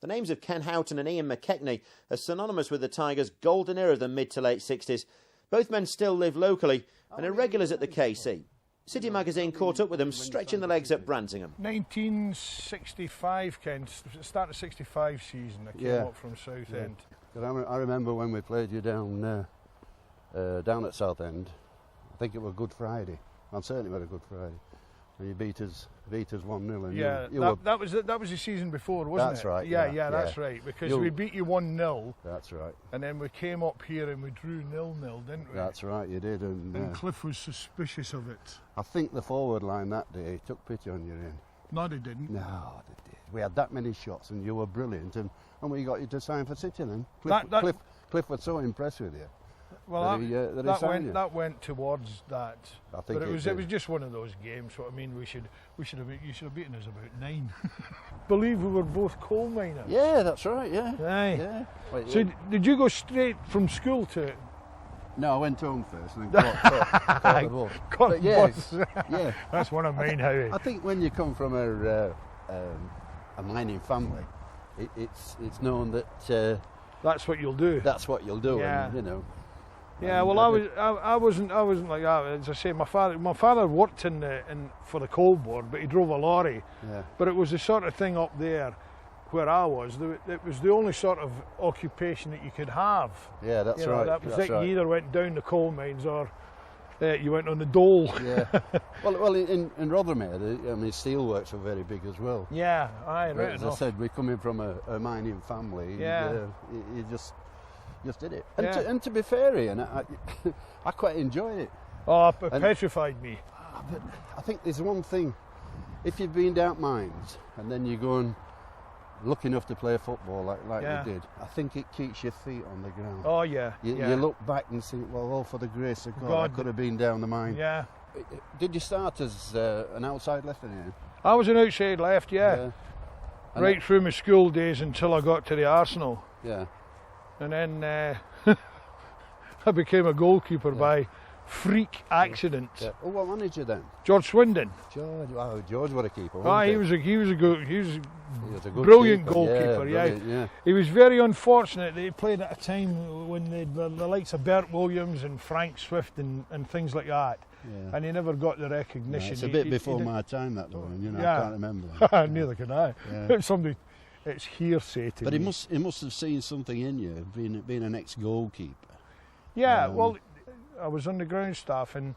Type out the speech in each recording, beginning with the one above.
The names of Ken Houghton and Ian McKechnie are synonymous with the Tigers' golden era of the mid to late 60s. Both men still live locally and are regulars at the KC. City Magazine caught up with them stretching the legs at Brantingham. 1965, Ken, start of 65 season, I came up from Southend. Yeah. I remember when we played you down at Southend. I think it was Good Friday. I'm certain it was a Good Friday. And you beat us 1-0. Yeah, that was the season before, wasn't it? That's right. Yeah, that's right. Because we beat you 1-0. That's right. And then we came up here and we drew 0-0, didn't we? That's right, you did. And Cliff was suspicious of it. I think the forward line that day took pity on your end. No, they didn't. No, they did. We had that many shots and you were brilliant. And we got you to sign for City then. Cliff was so impressed with you. Well, that went towards that. I think but it was just one of those games. So I mean, you should have beaten us about 9. Believe we were both coal miners. Yeah, that's right. Yeah. Aye. Yeah. Wait, so did you go straight from school to it? No, I went home first and then caught the bus. Caught the bus. Yeah. That's one of mine, Howie. I think when you come from a mining family, it's known that that's what you'll do. That's what you'll do. Yeah. And, you know. Yeah, well, I wasn't like that. As I say, my father worked for the coal board, but he drove a lorry. Yeah. But it was the sort of thing up there, where I was. It was the only sort of occupation that you could have. Yeah, that's right. That was that's it. Right. You either went down the coal mines or you went on the dole. Yeah. well, in Rothermere, I mean, steelworks were very big as well. Yeah, aye, right As enough. I said, we're coming from a mining family. Yeah. You just did it. And to be fair, Ian, I quite enjoyed it. Oh, it petrified me. But I think there's one thing. If you've been down mines and then you go and lucky enough to play football like you did, I think it keeps your feet on the ground. Oh, yeah. You look back and think, well, all for the grace of God, I could have been down the mine. Yeah. Did you start as an outside left in here? I was an outside left, yeah. Right through my school days until I got to the Arsenal. Yeah. And then I became a goalkeeper by freak accident. Yeah. Oh, what manager then? George Swindon. George was a keeper. He was a good brilliant goalkeeper. Yeah. He was very unfortunate that he played at a time when the likes of Bert Williams and Frank Swift and things like that. Yeah. And he never got the recognition. It's a bit before my time, that one. I can't remember. Neither can I. Yeah. It's hearsay to me. But he must have seen something in you, being an ex-goalkeeper. Yeah, well, I was on the ground staff, and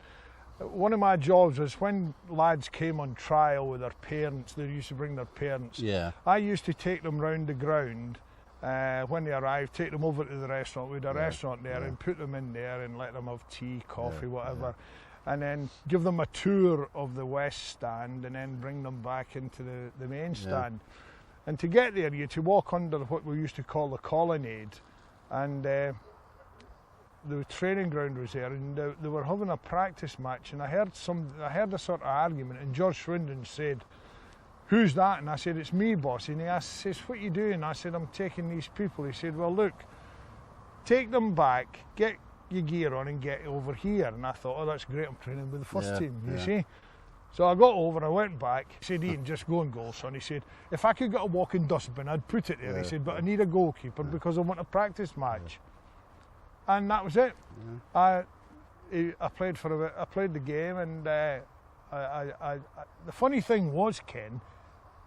one of my jobs was when lads came on trial with their parents, they used to bring their parents. Yeah. I used to take them round the ground when they arrived, take them over to the restaurant. We had a restaurant there and put them in there and let them have tea, coffee, whatever. Yeah. And then give them a tour of the West Stand and then bring them back into the main stand. And to get there, you had to walk under what we used to call the colonnade, and the training ground was there, and they were having a practice match, and I heard a sort of argument, and George Swindon said, "Who's that?" And I said, "It's me, boss." And he says, "What are you doing?" I said, "I'm taking these people." He said, "Well, look, take them back, get your gear on and get over here." And I thought, oh, that's great, I'm training with the first team, you see. So I got over, I went back. He said, "Ian, just go and goal, son." He said, "If I could get a walking dustbin, I'd put it there." He said, "But I need a goalkeeper because I want a practice match." And that was it. I played for a bit. I played the game, and the funny thing was, Ken,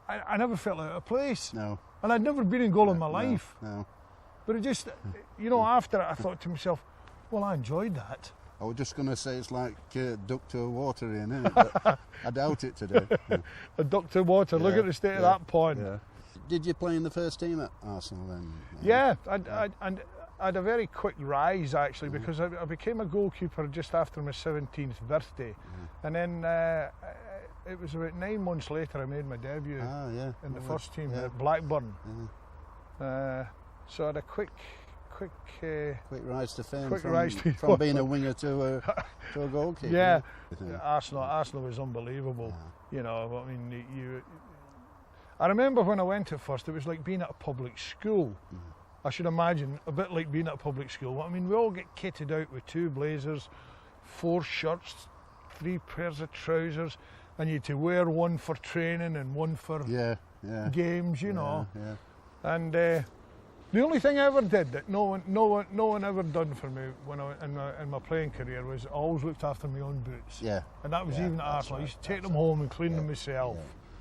I never felt out of place. No. And I'd never been in goal in my life. No. But it just, after it, I thought to myself, well, I enjoyed that. I was just going to say it's like duck to water in, isn't it? But I doubt it today. A duck to water. Look at the state of that pond. Yeah. Did you play in the first team at Arsenal then? Yeah, I had a very quick rise actually, because I became a goalkeeper just after my 17th birthday, and then it was about 9 months later I made my debut in the first team at Blackburn. So I had a quick rise to fame from being a winger to a goalkeeper. Yeah, Arsenal was unbelievable. I mean, I remember when I went at first, it was like being at a public school. I should imagine a bit like being at a public school. I mean, we all get kitted out with 2 blazers, 4 shirts, 3 pairs of trousers, and you had to wear one for training and one for games, you know. Yeah. And the only thing I ever did that no one ever done for me when in my playing career was I always looked after my own boots. Yeah. And that was even at Arsenal. I used to take them home and clean them myself.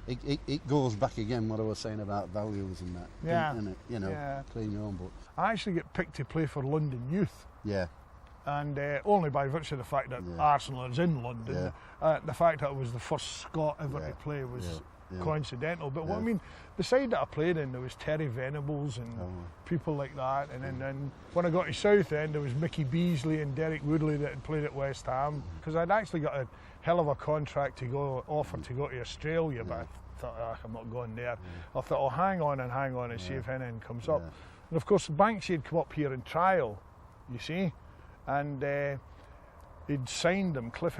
Yeah. It goes back again what I was saying about values and that. Yeah. Isn't it? You know, clean your own boots. I actually get picked to play for London Youth. Yeah. And only by virtue of the fact that Arsenal is in London. The fact that I was the first Scot ever to play was coincidental. But what I mean, the side that I played in, there was Terry Venables and people like that. And then when I got to Southend, there was Mickey Beasley and Derek Woodley that had played at West Ham. Because I'd actually got a hell of a contract to go, offered to go to Australia, but I thought, I'm not going there. I thought, I'll hang on and see if anything comes up. And of course, Banksy had come up here in trial, you see. And he'd signed him, Cliff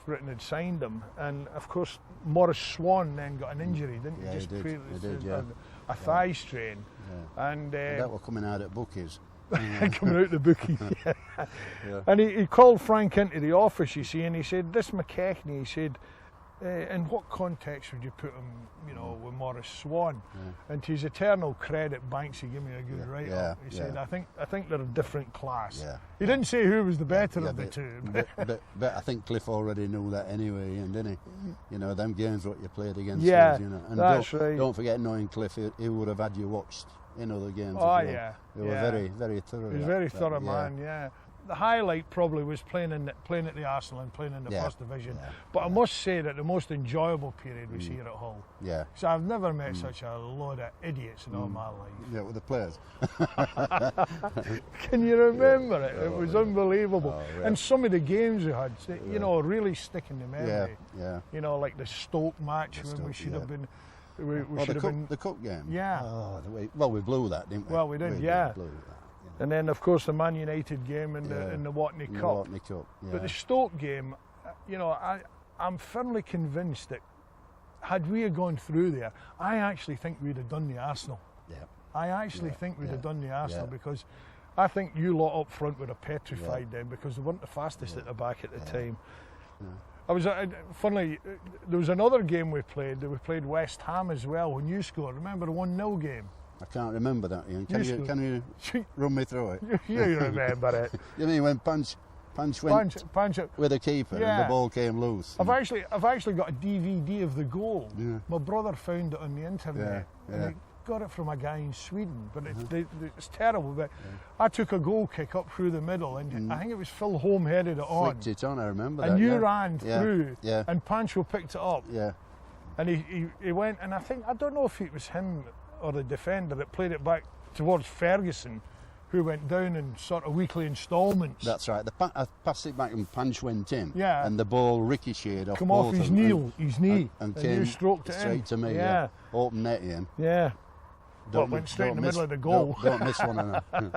Britton had signed him, and of course Maurice Swan then got an injury, didn't he? He did, a thigh strain. And that were coming out at bookies. Coming out the bookies, And he called Frank into the office, you see, and he said, this McKechnie, he said, in what context would you put him, you know, with Maurice Swan? And to his eternal credit, Banksy gave me a good write-up. He said, I think they're a different class. He didn't say who was the better of the two. But I think Cliff already knew that anyway, and didn't he? You know, them games what you played against us, you know. And that's right. Don't forget, knowing Cliff, he would have had you watched in other games. Oh, as well. They were very, very thorough. He was a very thorough man, The highlight probably was playing at the Arsenal and playing in the First Division. But I must say that the most enjoyable period was here at Hull. Yeah. So I've never met such a load of idiots in all my life. Yeah, with the players. Can you remember it? It was unbelievable. And some of the games we had, you know, really stick in the memory. You know, like the Stoke match when we should have been. We should have been the cup game. Yeah. Oh, well, we blew that, didn't we? Well, we did. Blew that. And then, of course, the Man United game in the Watney Cup. But the Stoke game, you know, I'm firmly convinced that had we have gone through there, I actually think we'd have done the Arsenal. I actually think we'd have done the Arsenal because I think you lot up front would have petrified them because they weren't the fastest at the back at the time. I was funnily, there was another game we played. We played West Ham as well when you scored. Remember the 1-0 game? I can't remember that, Ian. Can you run me through it? You remember it. You mean when Punch went with the keeper and the ball came loose? I've actually got a DVD of the goal. My brother found it on the internet. And he got it from a guy in Sweden, but it's terrible. But I took a goal kick up through the middle, and I think it was Phil Holm headed it on. Flicked it on, I remember and that. And you ran through, and Pancho picked it up. And he went, and I don't know if it was him or the defender that played it back towards Ferguson, who went down in sort of weekly instalments. That's right. I passed it back and Punch went in. Yeah. And the ball ricocheted off Come off his knee, and came you stroked it straight in. to me. Open net, Ian. Went straight in the middle of the goal. Don't miss one of them.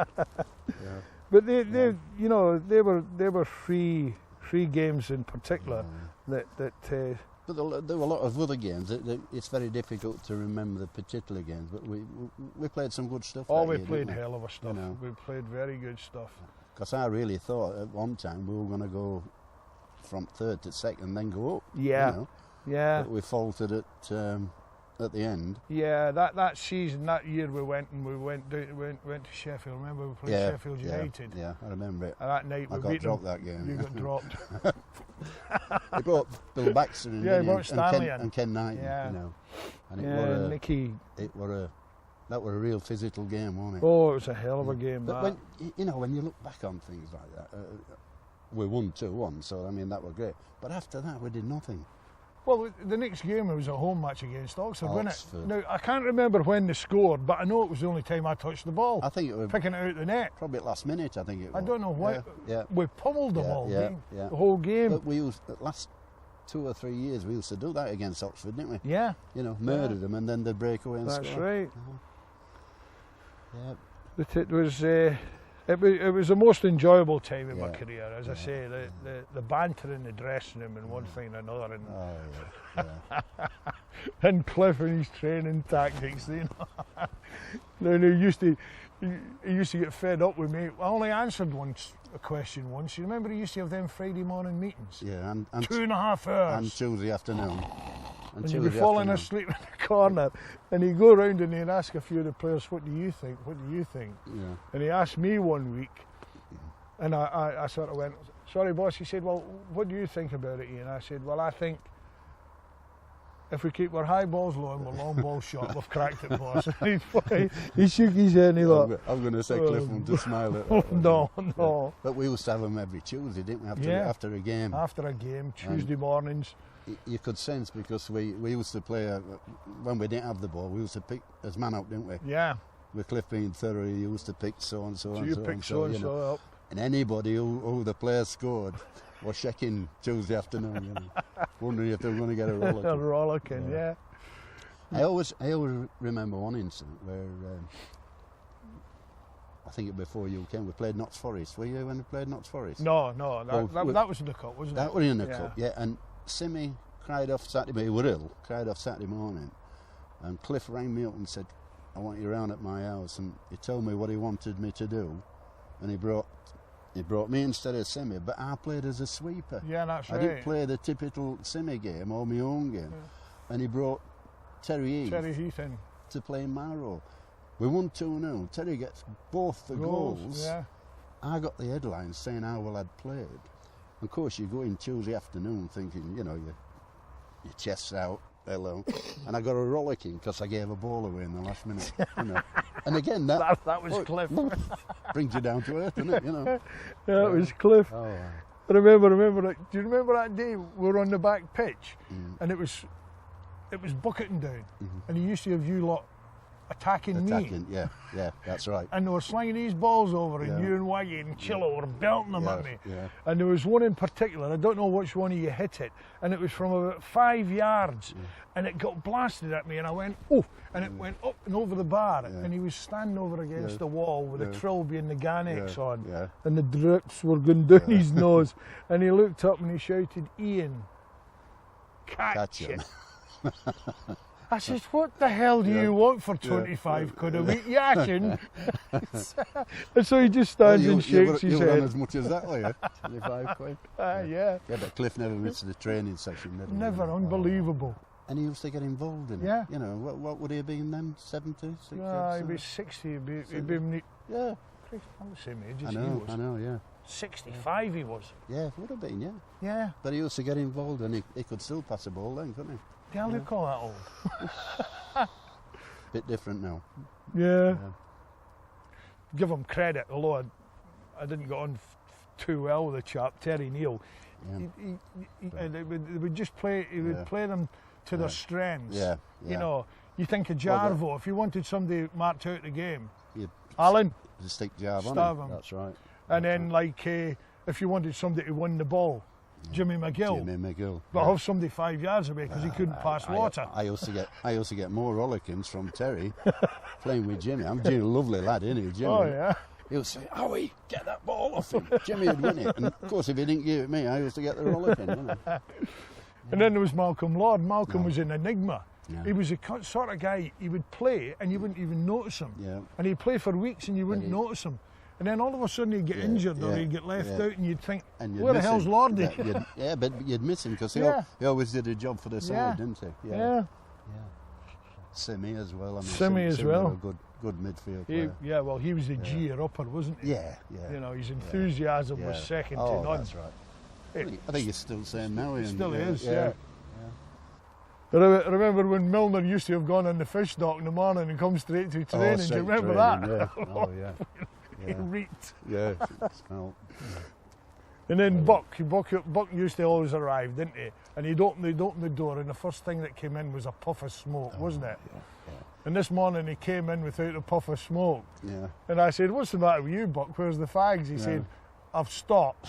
But they you know, they were three games in particular that. But there were a lot of other games. It's very difficult to remember the particular games, but we played some good stuff. We played hell of a stuff. You know? We played very good stuff. Because I really thought at one time we were going to go from third to second, then go up. Yeah. But we faltered at the end. Yeah, that season, that year we went to Sheffield. Remember we played Sheffield United. Yeah, I remember it. And that night I got dropped that game. You got dropped. They brought Bill Baxter in, and Ken Houghton, you know. And that were a real physical game, wasn't it? Oh, it was a hell of a game. But when you look back on things like that, we won 2-1, so I mean that was great. But after that, we did nothing. Well, the next game was a home match against Oxford, wasn't it? Now, I can't remember when they scored, but I know it was the only time I touched the ball. I think it was picking it out the net. Probably at last minute, I think it was. I don't know why. We pummeled them all game, the whole game. But we used, the last 2 or 3 years, we used to do that against Oxford, didn't we? Yeah. You know, murder them and then they'd break away and score. That's right. Yeah. But it was the most enjoyable time in my career. As I say, the banter in the dressing room and one thing and another, and Cliff and his training tactics. You know, then he used to get fed up with me. I only answered a question once. You remember he used to have them Friday morning meetings? Yeah, and 2.5 hours. And Tuesday afternoon. And you'd be falling asleep in the corner, and he'd go around and he'd ask a few of the players, what do you think, what do you think? Yeah. And he asked me one week, and I sort of went, sorry boss, he said, well, what do you think about it, Ian? I said, well, I think if we keep our high balls low and our long balls short, we've cracked it, boss. He shook his head and he thought, I'm going to say Cliff will just smile at that. No. Yeah. But we used to have them every Tuesday, didn't we, after a game? After a game, Tuesday mornings. You could sense, because we used to play, when we didn't have the ball, we used to pick as man up, didn't we? Yeah. With Cliff being thorough, he used to pick so-and-so. So you picked so-and-so up. And anybody who the players scored was checking Tuesday afternoon, wondering if they were going to get a rollicking. A rollicking, yeah. I always remember one incident where, I think it before you came, we played Notts Forest. Were you when we played Notts Forest? No, that was in the cup, wasn't it? That was in the cup, yeah. And Simmy cried off Saturday, he was ill, cried off Saturday morning. And Cliff rang me up and said, I want you round at my house. And he told me what he wanted me to do. And he brought me instead of Simmy, but I played as a sweeper. Yeah, that's right. I didn't play the typical Simmy game or my own game. Yeah. And he brought Terry Heath in to play my role. We won 2-0. Terry gets both the goals. Yeah. I got the headlines saying how well I'd played. Of course, you go in Tuesday afternoon thinking, your chest's out, hello. And I got a rollicking because I gave a ball away in the last minute. And again, that was Cliff. Brings you down to earth, doesn't it? Yeah, it was Cliff. Oh, wow. I remember it. Do you remember that day we were on the back pitch and it was bucketing down, and he used to have you lot attacking me. Yeah, that's right. And they were slinging these balls over, and you and Waggy and Chillo were belting them at me. Yeah. And there was one in particular, I don't know which one of you hit it, and it was from about 5 yards, and it got blasted at me, and I went, oh, and it went up and over the bar, and he was standing over against the wall with the Trilby and the Ganex on, and the drips were going down his nose, and he looked up and he shouted, Ian, catch it. I said, what the hell do you want for 25 quid a week, yashin? And so he just stands and shakes his head. You were on as much as that, were you? 25 quid? Yeah. Yeah, but Cliff never missed the training session. Never, unbelievable. And he used to get involved in it. Yeah. What would he have been then? 70, 60? No, he'd be 60. He'd be yeah. I'm the same age as he was. I know, yeah. 65 he was. Yeah, would have been, yeah. Yeah. But he used to get involved, and he could still pass a ball then, couldn't he? Yeah, you call that old. Bit different now. Yeah. Give him credit, although I didn't get on too well with the chap, Terry Neal. Yeah. They would just play. He would play them to their strengths. Yeah. You think of Jarvo. If you wanted somebody marked out the game, Alan, just stick Jarvo on him. That's right. And then if you wanted somebody to win the ball, Jimmy McGill. But have somebody 5 yards away because he couldn't pass water. I used to get more rollickings from Terry playing with Jimmy. I'm Jimmy, a lovely lad, isn't he, Jimmy? Oh yeah. He would say, "Howie, get that ball off him." Jimmy would win it, and of course, if he didn't give it me, I used to get the rollicking. And then there was Malcolm Lord. Malcolm was an enigma. Yeah. He was the sort of guy, he would play and you wouldn't even notice him. Yeah. And he'd play for weeks and you wouldn't notice him. And then all of a sudden he'd get injured or he'd get left out and you'd think, where the hell's Lordy? But you'd miss him because he always did a job for the side, didn't he? Yeah. Simmy as well. Simmy as well. A good midfield player. Well, he was the G-er upper, wasn't he? Yeah. His enthusiasm was second to none. That's right. I think he's still saying now. He still is, yeah. I remember when Milner used to have gone on the fish dock in the morning and come straight to training. Do you remember that? Yeah. Oh, yeah. He reeked. Yeah, smell. And then Buck used to always arrive, didn't he? And he'd open the door, and the first thing that came in was a puff of smoke, wasn't it? Yeah. And this morning he came in without a puff of smoke. Yeah. And I said, "What's the matter with you, Buck? Where's the fags?" He said, "I've stopped."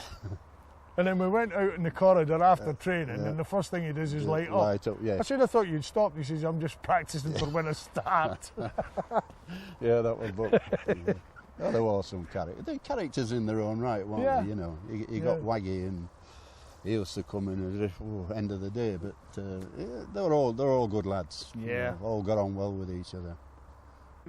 And then we went out in the corridor after training, and the first thing he does is light up. I said, "I thought you'd stopped." He says, "I'm just practising for when I start." Yeah, that was Buck. Oh, they were some characters. They're characters in their own right, weren't they? You got Waggy, and he used to come in at the end of the day. But they're all good lads. Yeah, all got on well with each other.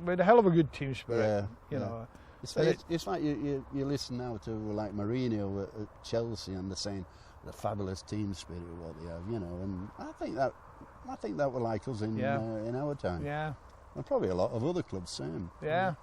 We had a hell of a good team spirit. You know. It's like you listen now to like Mourinho at Chelsea, and they're saying the fabulous team spirit what they have, and I think that I think that were like us in our time. Yeah. And probably a lot of other clubs same. Yeah.